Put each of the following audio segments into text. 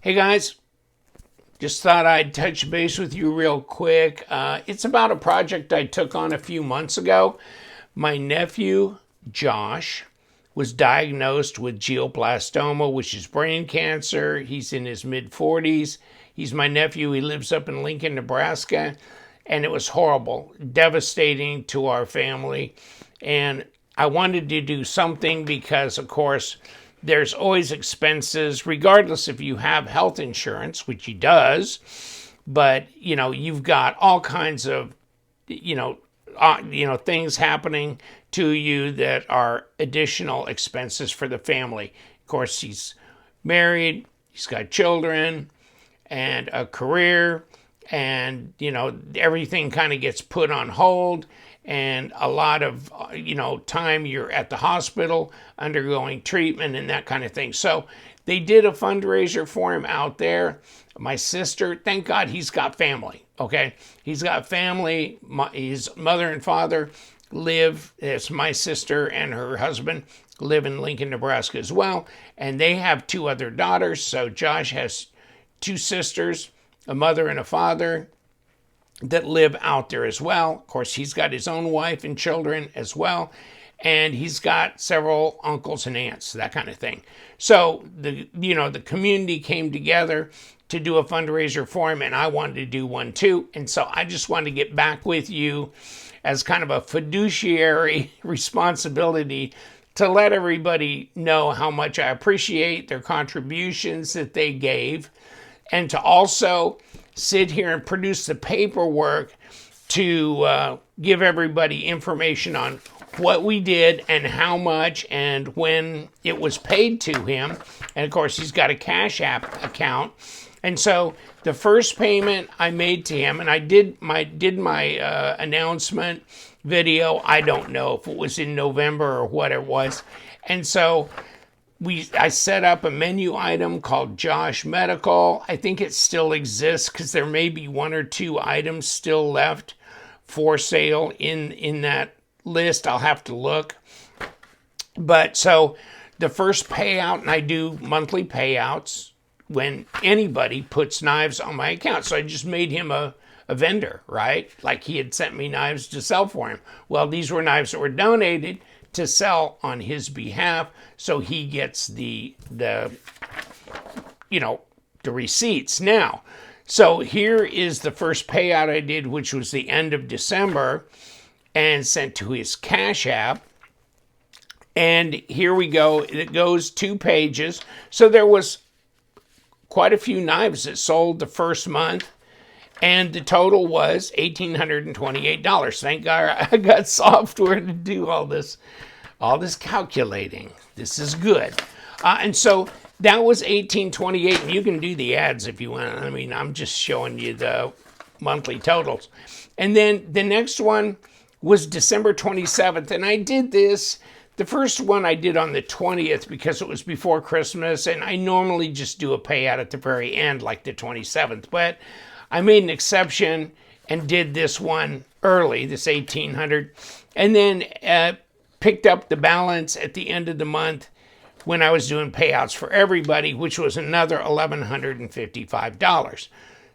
Hey guys, just thought I'd touch base with you real quick. It's about a project I took on a few months ago. My nephew, Josh, was diagnosed with glioblastoma, which is brain cancer. He's in his mid-40s. He's my nephew. He lives up in Lincoln, Nebraska. And it was horrible, devastating to our family. And I wanted to do something because, of course, there's always expenses, regardless if you have health insurance, which he does. But, you've got all kinds of, things happening to you that are additional expenses for the family. Of course, he's married, he's got children and a career, and, everything kind of gets put on hold. And a lot of, time you're at the hospital undergoing treatment and that kind of thing. So they did a fundraiser for him out there. My sister, thank God he's got family, okay? He's got family. His mother and father live, it's my sister and her husband live in Lincoln, Nebraska as well. And they have two other daughters. So Josh has two sisters, a mother and a father, that live out there as well. Of course, he's got his own wife and children as well. And he's got several uncles and aunts, that kind of thing. So the community came together to do a fundraiser for him, and I wanted to do one too. And so I just wanted to get back with you as kind of a fiduciary responsibility to let everybody know how much I appreciate their contributions that they gave, and to also sit here and produce the paperwork to give everybody information on what we did and how much and when it was paid to him. And of course, he's got a Cash App account. And so the first payment I made to him, and I did my announcement video. I don't know if it was in November or what it was. And so I set up a menu item called Josh Medical. I think it still exists because there may be one or two items still left for sale in that list. I'll have to look. But so the first payout, and I do monthly payouts when anybody puts knives on my account. So I just made him a vendor, right? Like he had sent me knives to sell for him. Well, these were knives that were donated to sell on his behalf, so he gets the receipts. Now, so here is the first payout I did, which was the end of December, and sent to his Cash App. And here we go. It goes 2 pages. So there was quite a few knives that sold the first month, and the total was $1,828. Thank God I got software to do all this calculating. This is good. And so that was $1,828, and you can do the ads if you want. I mean, I'm just showing you the monthly totals. And then the next one was December 27th, and I did this. The first one I did on the 20th because it was before Christmas, and I normally just do a payout at the very end, like the 27th. But I made an exception and did this one early, this $1,800, and then picked up the balance at the end of the month when I was doing payouts for everybody, which was another $1,155.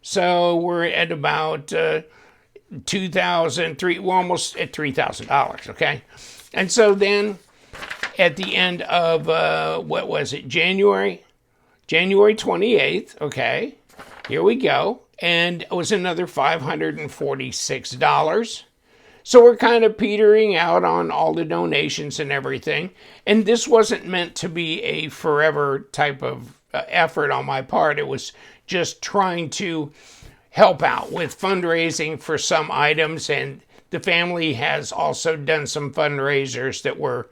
So we're at about $2,003. We're almost at $3,000. Okay, and so then at the end of what was it? January 28th. Okay, here we go. And it was another $546. So we're kind of petering out on all the donations and everything. And this wasn't meant to be a forever type of effort on my part. It was just trying to help out with fundraising for some items. And the family has also done some fundraisers that were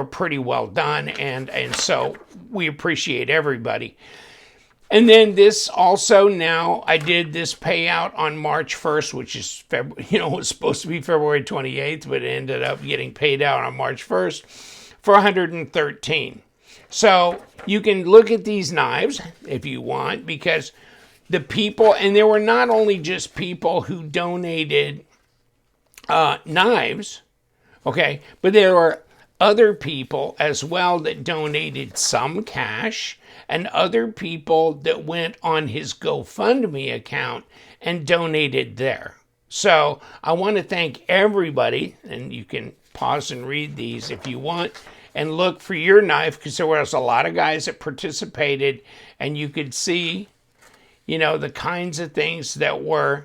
pretty well done. And so we appreciate everybody. And then this also, now I did this payout on March 1st, which is was supposed to be February 28th, but it ended up getting paid out on March 1st for $113. So you can look at these knives if you want, because the people, and there were not only just people who donated knives, okay, but there were other people as well that donated some cash, and other people that went on his GoFundMe account and donated there. So I want to thank everybody, and you can pause and read these if you want, and look for your knife, because there was a lot of guys that participated, and you could see, the kinds of things that were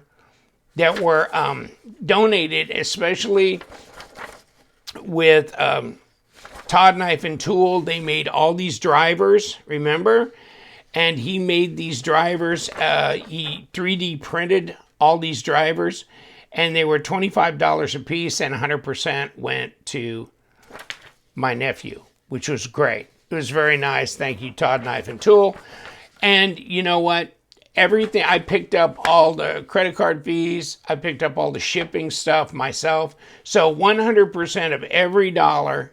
donated, especially with Todd Knife and Tool. They made all these drivers, remember? And he made these drivers. He 3D printed all these drivers, and they were $25 a piece, and 100% went to my nephew, which was great. It was very nice. Thank you, Todd Knife and Tool. And you know what? Everything, I picked up all the credit card fees. I picked up all the shipping stuff myself. So 100% of every dollar,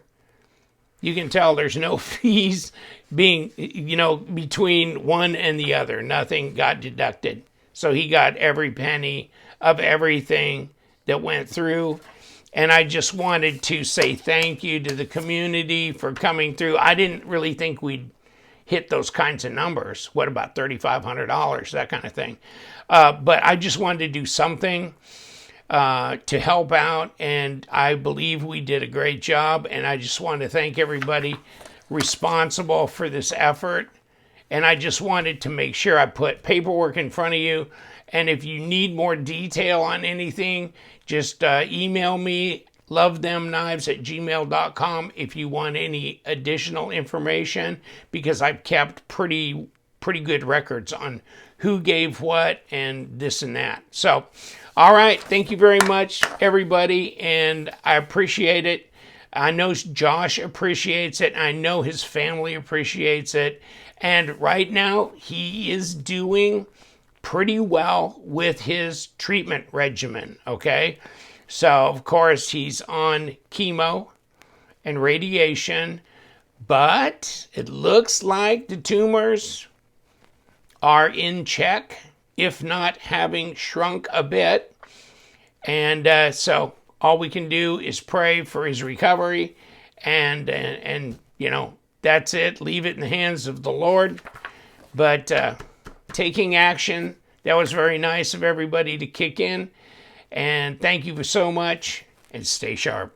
you can tell there's no fees being, between one and the other. Nothing got deducted. So he got every penny of everything that went through. And I just wanted to say thank you to the community for coming through. I didn't really think we'd hit those kinds of numbers. What about $3,500, that kind of thing. But I just wanted to do something to help out, and I believe we did a great job, and I just want to thank everybody responsible for this effort. And I just wanted to make sure I put paperwork in front of you, and if you need more detail on anything, just email me, lovethemknives@gmail.com, if you want any additional information, because I've kept pretty good records on who gave what and this and that. So, all right, thank you very much, everybody, and I appreciate it. I know Josh appreciates it. I know his family appreciates it. And right now, he is doing pretty well with his treatment regimen, okay? So, of course, he's on chemo and radiation, but it looks like the tumors are in check, if not having shrunk a bit. And so all we can do is pray for his recovery, and that's it. Leave it in the hands of the Lord. But taking action, that was very nice of everybody to kick in. And thank you so much, and stay sharp.